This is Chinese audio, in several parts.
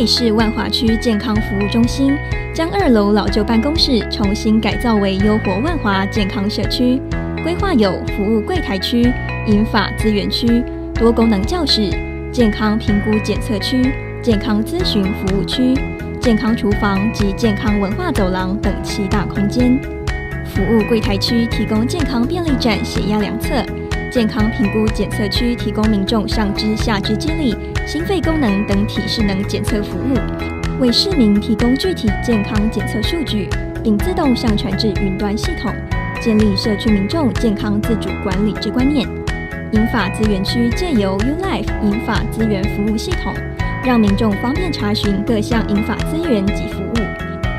北市万华区健康服务中心将2楼老旧办公室重新改造为悠活万华健康社区，规划有服务柜台区、银发资源区、多功能教室、健康评估检测区、健康咨询服务区、健康厨房及健康文化走廊等7大空间。服务柜台区提供健康便利站血压量测，健康评估检测区提供民众上肢、下肢肌力、心肺功能等体适能检测服务，为市民提供具体健康检测数据，并自动上传至云端系统，建立社区民众健康自主管理之观念。银发资源区借由 ULife 银发资源服务系统，让民众方便查询各项银发资源及服务，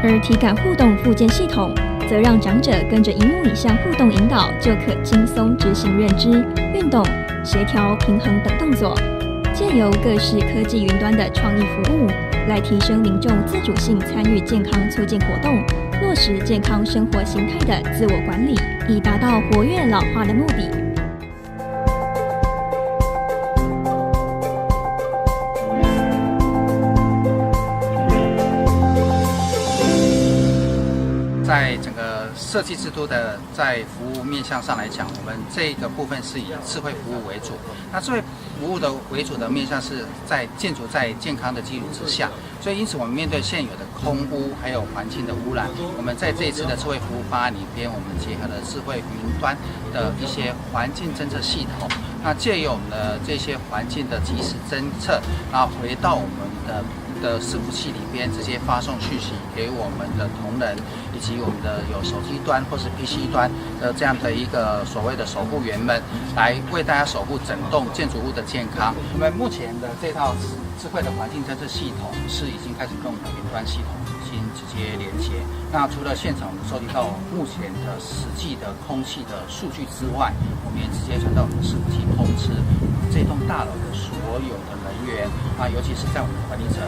而体感互动复健系统则让长者跟着荧幕影像互动引导，就可轻松执行认知、运动、协调、平衡等动作。借由各式科技云端的创意服务，来提升民众自主性参与健康促进活动，落实健康生活形态的自我管理，以达到活跃老化的目的。在整个设计制度的在服务面向上来讲，我们这个部分是以智慧服务为主。那智慧服务的为主的面向是在建筑在健康的基础之下，所以因此我们面对现有的空污还有环境的污染，我们在这一次的智慧服务方案里边，我们结合了智慧云端的一些环境侦测系统，那借由我们的这些环境的即时侦测，然后回到我们的伺服器里边，直接发送讯息给我们的同仁，以及我们的有手机端或是 PC 端的这样的一个所谓的守护员们，来为大家守护整栋建筑物的健康。我们目前的这套智慧的环境侦测系统是已经开始跟我们的云端系统直接连接。那除了现场我们收集到目前的实际的空气的数据之外，我们也直接传到我们的伺服器通知这栋大楼的所有的人员啊，尤其是在我们的管理者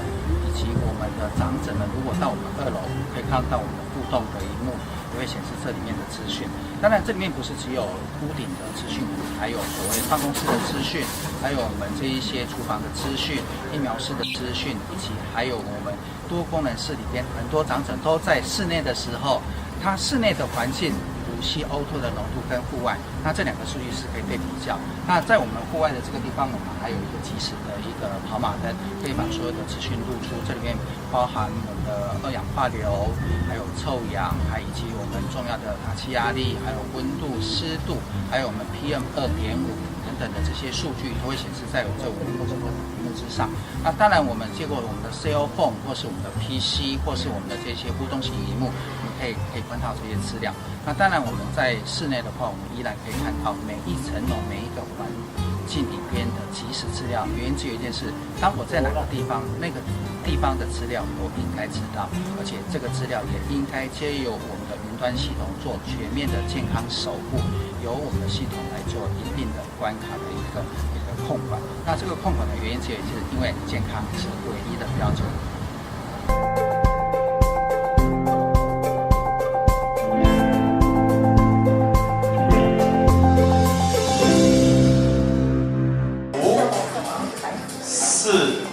以及我们的长者们，如果到我们2楼，可以看到我们的互动的荧幕，也会显示这里面的资讯。当然，这里面不是只有屋顶的资讯，还有所谓办公室的资讯，还有我们这一些厨房的资讯、疫苗室的资讯，以及还有我们多功能室里边很多长者都在室内的时候，它室内的环境5C O2的浓度跟户外，那这2个数据是可以被比较。那在我们户外的这个地方，我们还有一个即时的一个跑马灯，可以把所有的资讯露出。这里面包含我们的2氧化硫，还有臭氧，还以及我们重要的大气压力，还有温度、湿度，还有我们 PM2.5。等的这些数据都会显示在这5个荧幕之上。那当然，我们借过我们的 cell phone 或是我们的 PC 或是我们的这些互动型荧幕，我们可以观察这些资料。那当然，我们在室内的话，我们依然可以看到每一层楼每一个环境里边的即时资料。原因只有一件事：当我在哪个地方，那个地方的资料我应该知道，而且这个资料也应该借由我们的云端系统做全面的健康守护。由我们的系统来做一定的关卡的一个控管。那这个控管的原因，也是因为健康是唯一的标准。4、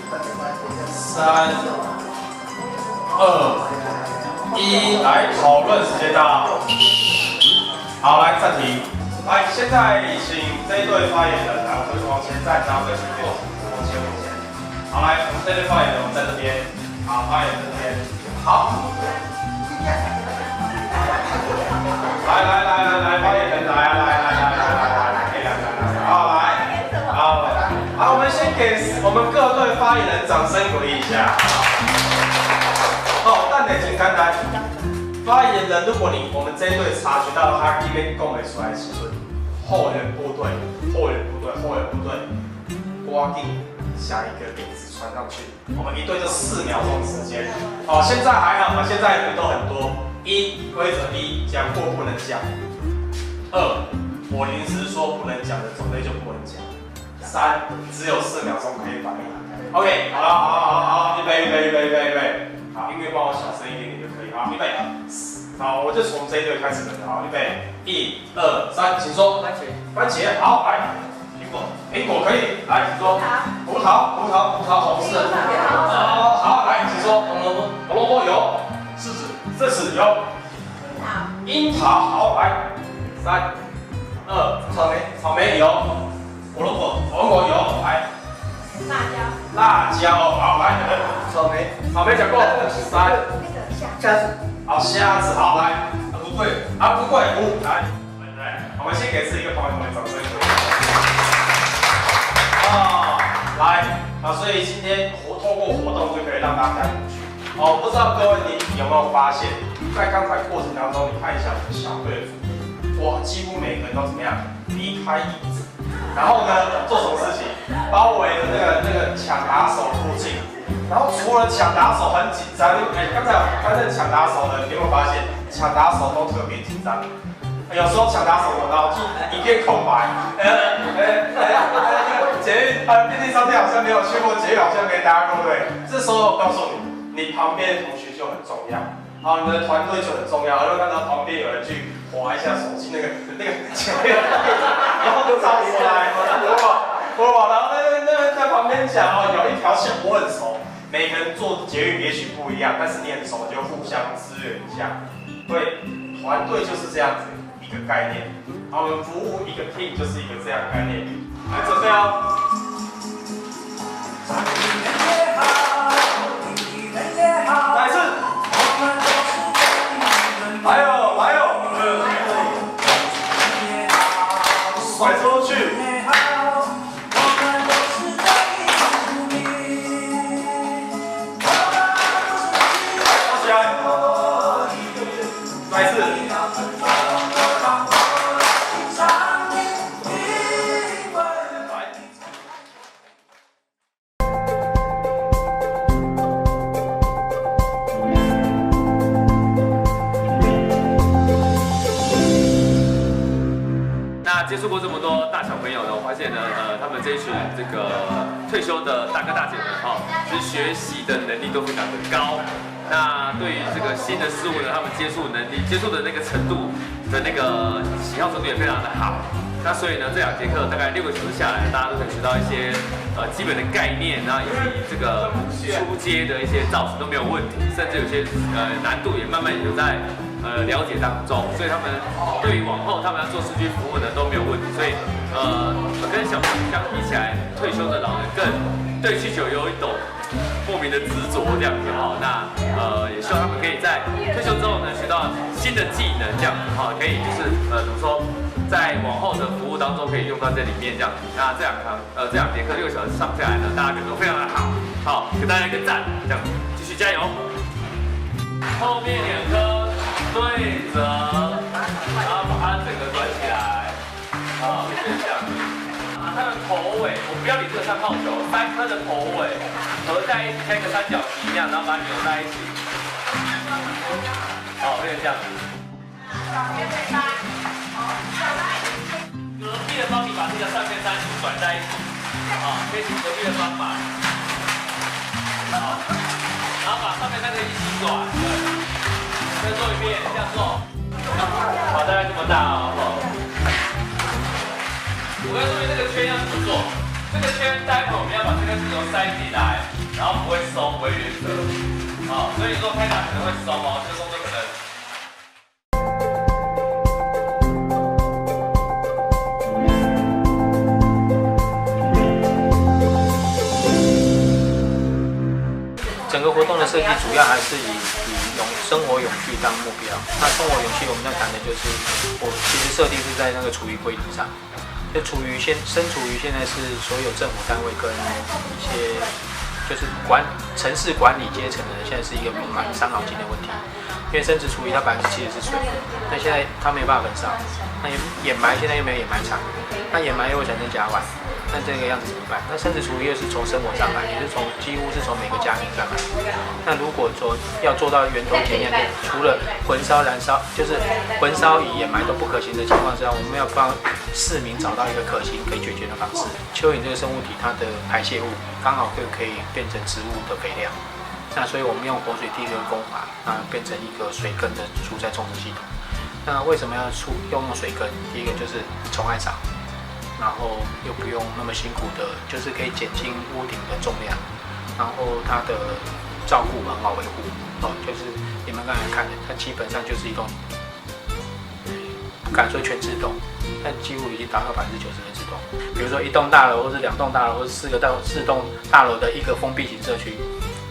3、2、1，来讨论时间到。好，来暂停。来，现在请这一队发言人来，我们往前站，然后跟前面往前。好，来，我们这队发言人，我们在这边。好，发言人这边。好。来，发言人来，可以来。好，来。好，我们先给我们各队发言人掌声鼓励一下。好，但得挺简单。发言人，如果我们这一队察觉到他这边讲的出来时阵，后援部队，赶紧下一个名字传上去。我们一队就4秒钟时间。好，现在还好嘛？现在人都很多。1，规则1，讲或不能讲。2，我临时说不能讲的种类就不能讲。3，只有4秒钟可以反应。OK， 好，预备。好，音乐帮我小声一点点就可以。好，预备。好，我就从这一队开始了。好，预备，1、2、3，请说。番茄，好，来，苹苹果可以，来，请说。葡萄，红色。哦，好，来，请说。红萝卜有。柿子有。樱桃，好，来。3、2，草莓有。红果有，来。辣椒，好，来。草莓讲过。3。好，虾子，好，来。不贵，5，来。我们先给自己一个同学掌声。来，所以今天透过活动就可以让大家有趣。不知道各位你有没有发现，在刚才过程当中，你看一下我们小队的组员，哇，几乎每个人都怎么样离开椅子，然后呢做什么事情？包围了那个抢打手附近，然后除了抢打手很紧张，刚才担任抢打手的，你有没有发现抢打手都特别紧张？有时候抢打手的脑筋一片空白，便利商店好像没有去过，捷运好像没搭过，对不对？这时候我告诉你，你旁边的同学就很重要，你们的团队就很重要。如果看到旁边有人去滑一下手机，那个前面，然后就照过来，然后那在旁边讲有一条线我很熟，每个人做捷运也许不一样，但是你很熟就互相支援一下，对，团队就是这样子。一个概念，我们服务一个 team 就是一个这样的概念。来，准备哦。再一次。还有，甩出去。收起来。再一次。接触过这么多大小朋友呢，我发现呢，他们这一群这个退休的大哥大姐们其实学习的能力都非常的高。那对于这个新的事物呢，他们接触能力、接触的那个程度的那个喜好程度也非常的好。那所以呢，这2节课大概6个小时下来，大家都可以学到一些基本的概念，然后以及这个初阶的一些造型都没有问题，甚至有些难度也慢慢有在了解当中，所以他们对于往后他们要做社区服务呢都没有问题，所以跟小朋友相比起来，退休的老人更对气球有一种莫名的执着这样子那也希望他们可以在退休之后呢学到新的技能这样子可以就是怎么说，在往后的服务当中可以用到这里面这样子。那这2节课6个小时上下来呢，大家感受非常的好，给大家一个赞，这样继续加油。后面2颗对折，然后把它整个转起来，变成这样子。它的头尾，我不要理这个3号球，3颗的头尾合在一起，像一个三角形一样，然后把它扭在一起，变成这样子。隔壁的帮你把这个上面3组转在一起，可以请隔壁的帮忙，然后把上面那个一起转，对，再做一遍，这样做，好，大概这么大我告诉你这个圈要怎么做，这个圈待会我们要把这个石头塞进来，然后不会松，不会原则，所以如果太大可能会松这个动作可能。整个活动的设计主要还是以生活永续当目标。那生活永续我们要谈的就是，我其实设定是在那个厨余规定上。就生厨余现在是所有政府单位跟一些就是城市管理阶层的人，现在是一个蛮伤脑筋的问题。因为生殖厨余它70%是水，那现在它没办法焚烧，那掩埋现在又没有掩埋场，那掩埋又会产生甲烷。那这个样子怎么办？那生殖厨余又是从生活上来，也是几乎是从每个家庭上来。那如果说要做到源头检验，除了焚烧、燃烧，就是焚烧与掩埋都不可行的情况之下，我们要帮市民找到一个可行可以解决的方式。蚯蚓这个生物体，它的排泄物刚好可以变成植物的肥料。那所以我们用活水地的工法，变成一个水耕的蔬菜种植系统。那为什么要用水耕？第一个就是虫害少。然后又不用那么辛苦的，就是可以减轻屋顶的重量，然后它的照顾很好维护哦，就是你们刚才看的，它基本上就是一栋，不敢说全自动，但几乎已经达到90%的自动。比如说一栋大楼，或是2栋大楼，或是4栋大楼的一个封闭型社区，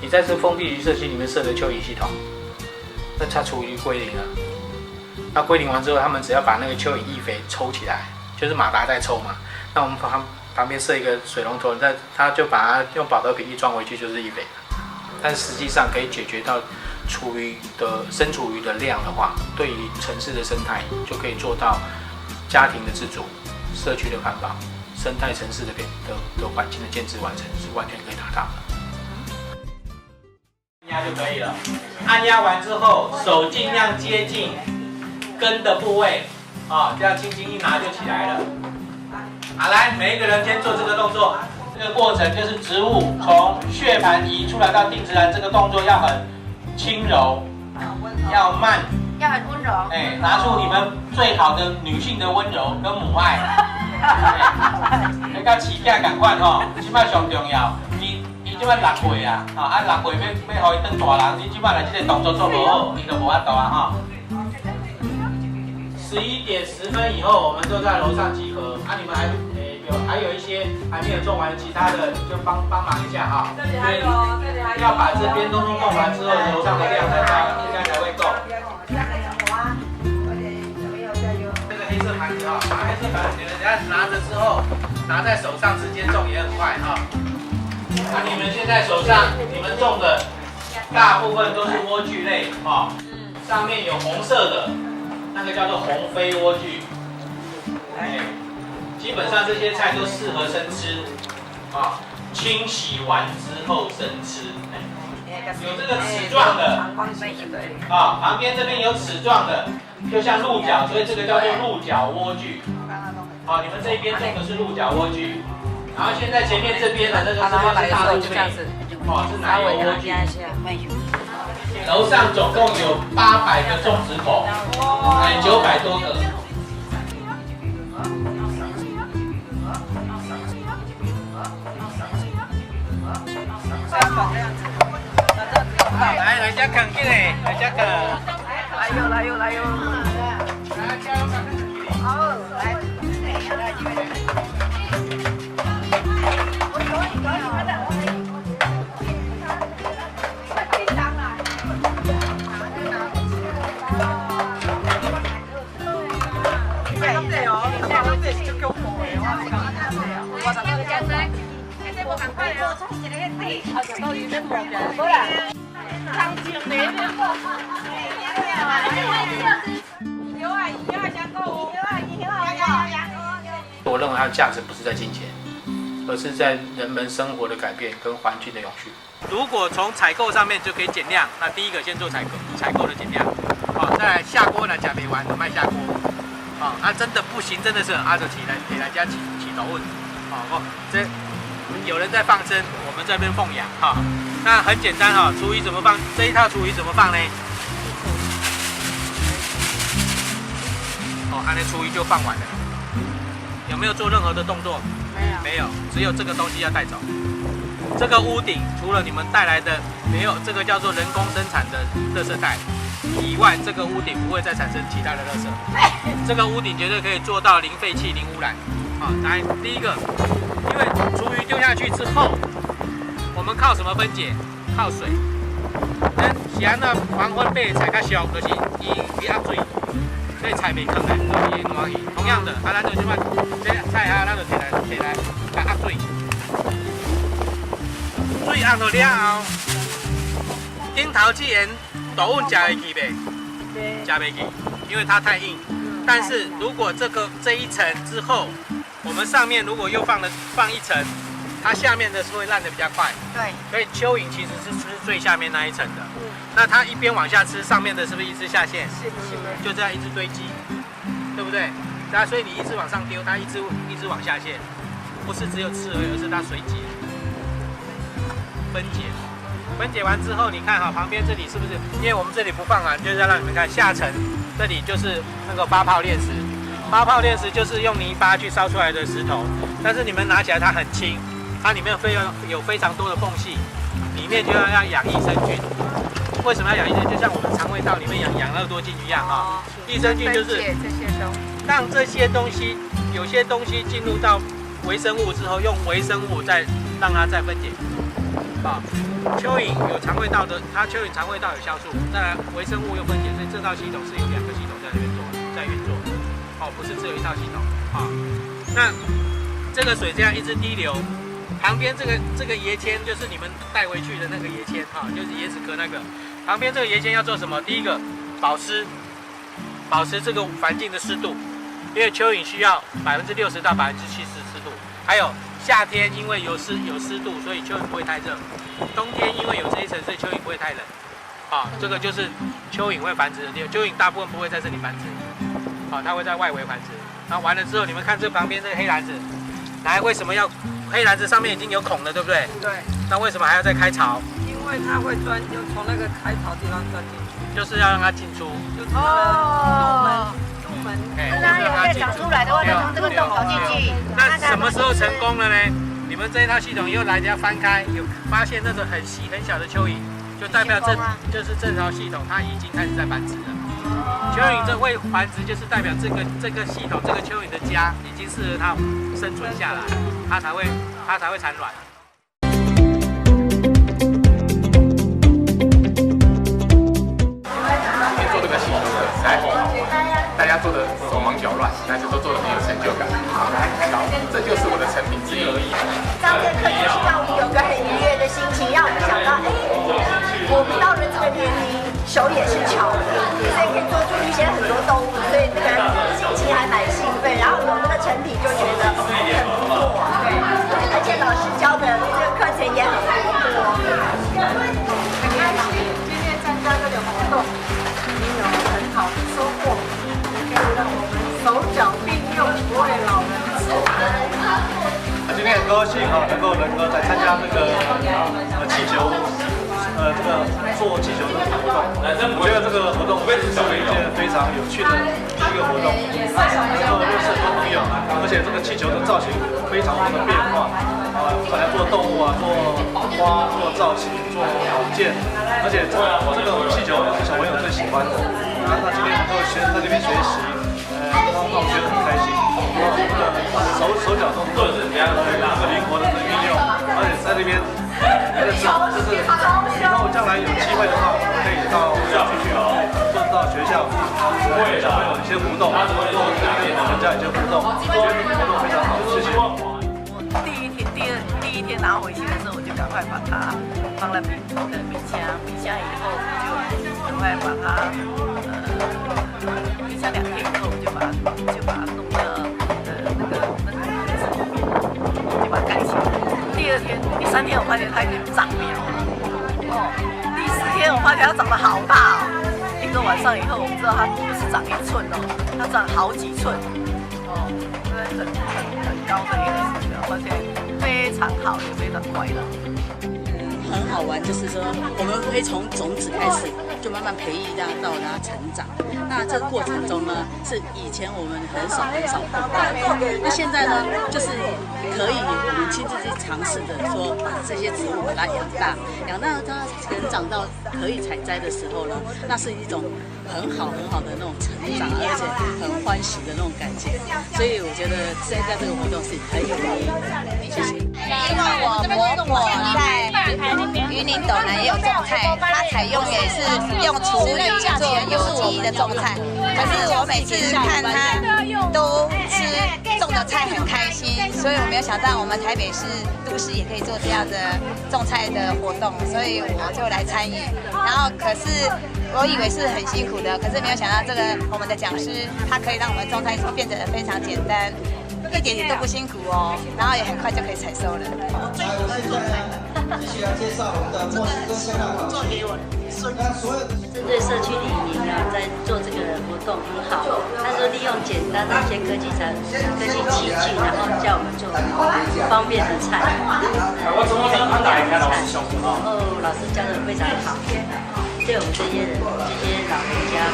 你在这封闭型社区里面设的蚯蚓系统，那它厨余归零了。那归零完之后，他们只要把那个蚯蚓易肥抽起来，就是马达在抽嘛。那我们旁边设一个水龙头，它就把它用保特瓶一装回去，就是易肥。但实际上可以解决到厨余的生厨余的量的话，对于城市的生态就可以做到家庭的自主、社区的环保、生态城市的环境的建制完成，是完全可以达到的。按压就可以了。按压完之后，手尽量接近根的部位，这样轻轻一拿就起来了。好，来，每一个人先做这个动作。这个过程就是植物从血盘移出来到顶自然，这个动作要很轻柔，要慢，要很温柔。拿出你们最好的女性的温柔跟母爱。你甲饲囝同款吼，即摆上重要。伊即摆6岁啊，6岁要互伊当大人，你即摆来这个动作做不好，伊就无法度啊11点10分以后，我们都在楼上集合。你们还有一些还没有种完，其他的就帮忙一下哈。这里还有，要把这边东西弄完之后，楼上的量应该才会够。这个黑色盘子把黑色盘子人家拿着之后，拿在手上直接种也很快哈。你们现在手上你们种的大部分都是莴苣类上面有红色的。那个叫做红飞莴苣，基本上这些菜都适合生吃，清洗完之后生吃，有这个齿状的，旁边这边有齿状的，就像鹿角，所以这个叫做鹿角莴苣，你们这边种的是鹿角莴苣，然后现在前面这边的这个是大陆这边，是奶油莴苣。楼上总共有800个种植口，900多个。来家啃起来，来家啃。来哟！来加油！好，来。我认为它的价值不是在金钱，而是在人们生活的改变跟环境的永续。如果从采购上面就可以减量，那第一个先做采购的减量，再来下锅呢，假没完就卖下锅，真的不行，真的是就起来家起头问，这有人在放生，我们这边奉养那很简单厨余怎么放？这一套厨余怎么放呢？那厨余就放完了。有没有做任何的动作？没有，只有这个东西要带走。这个屋顶除了你们带来的没有这个叫做人工生产的垃圾袋以外，这个屋顶不会再产生其他的垃圾。这个屋顶绝对可以做到零废气、零污染。来，第一个，因为厨余丢下去之后，我们靠什么分解？靠水。是安那黄昏被菜较俗，就是伊压水。所以菜袂坑的，就是烂去。同样的，咱就即摆这菜咱就摕来甲压水，水压落了后，顶头这盐豆腐食会去袂？食袂去，因为它太硬。但是如果这一层之后，我们上面如果又放一层，它下面的是会烂得比较快。对。所以蚯蚓其实是吃最下面那一层的。那它一边往下吃，上面的是不是一直下线？是。就这样一直堆积，对不对？所以你一直往上丢，它一直往下线，不是只有吃而已，而是它水解、分解。分解完之后，你看旁边这里是不是？因为我们这里不放就是要让你们看下层，这里就是那个发泡炼石，发泡炼石就是用泥巴去烧出来的石头，但是你们拿起来它很轻，它里面有非常多的缝隙，里面就要养益生菌。为什么要养益生菌？就像我们肠胃道里面养乐多菌一样啊。益生菌就是让这些东西，有些东西进入到微生物之后，用微生物再让它再分解。啊，蚯蚓有肠胃道的，它蚯蚓肠胃道有酵素，再来微生物又分解，所以这套系统是有2个系统在运作。哦，不是只有一套系统啊。那这个水这样一直滴流，旁边这个椰签就是你们带回去的那个椰签哈，就是椰子壳那个。旁边这个椰签要做什么？第一个，保持这个环境的湿度，因为蚯蚓需要60%到70%湿度。还有夏天因为有湿度，所以蚯蚓不会太热；冬天因为有这一层，所以蚯蚓不会太冷。啊，这个就是蚯蚓会繁殖的地方。蚯蚓大部分不会在这里繁殖。好，它会在外围繁殖。然后完了之后，你们看这旁边这个黑篮子，来，为什么要黑篮子上面已经有孔了，对不对？对。那为什么还要再开槽？因为它会就从那个开槽地方钻进去，就是要让它进出。就是它的入门。那有再长出来的话，再从这个洞走进去。那什么时候成功了呢？你们这一套系统又来家翻开，有发现那种很细很小的蚯蚓，就代表就是这条系统它已经开始在繁殖了。蚯蚓这会繁殖，就是代表这个系统，这个蚯蚓的家已经适合它生存下来，它才会产卵。做这个系统的实在很好玩，大家做的手忙脚乱，但是都做的很有成就感。好，这就是我的成品之一。上这课就是让我们有个很愉悦的心情，让我们想到，我们到了这个年龄，手也是巧的，所以可以做出一些很多动物，所以那个心情还蛮兴奋。然后有那个成品就觉得很不错，对，而且老师教的这个课程也很不错。很开心今天参加这个活动，已经有很好的收获，可以让我们手脚并用，不会老人痴呆。今天很高兴能够来参加这个气球，这个做气球的活动。我觉得这个活动是一件非常有趣的一个活动，能够认识很多朋友，而且这个气球的造型非常多的变化，本来做动物做花、做造型、做火箭，而且这个气球是小朋友最喜欢的。那今天能够在这边学习，让我觉得很开心。手脚动作是灵活的运用，而且在这边就是以后将来有机会的话，可以到社区去，或者到学校，小朋友一些互动，跟人家一些互动，我觉得活动非常好，谢谢。第一天拿回去的时候，我就赶快把它放在冰箱以后，就赶快把它冰箱2天以后，就把它弄到那个就把它盖起来。第3天我发现它已经长苗了，第4天我发现它长得好大哦。1个晚上以后，我们知道它不是长1寸哦，它长好几寸哦，这是很高的一个指标，而且非常好，也非常快乐。很好玩，就是说我们会从种子开始，就慢慢培育它到它成长。那这个过程中呢，是以前我们很少碰到的。那现在呢，就是可以我们亲自去尝试的说，把这些植物把它养大它成长到可以采摘的时候呢，那是一种很好的那种成长，而且很欢喜的那种感觉。所以我觉得现在这个活动是很有意义的。谢谢。因为我婆婆在云林斗南也有种菜，她采用也是用厨余做有机的种菜。可是我每次看她都吃种的菜很开心，所以我没有想到我们台北市都市也可以做这样的种菜的活动，所以我就来参与。然后可是我以为是很辛苦的，可是没有想到这个我们的讲师他可以让我们种菜变得非常简单。一点点都不辛苦哦，然后也很快就可以采收了。我最喜欢做菜了，继续来介绍我们的墨西哥香料做给我孙子。针对社区里民在做这个活动很好。他说利用简单的一些科技器具，然后教我们做方便的菜。我怎么安排开老师教？老师教的非常好，对我们这些老人家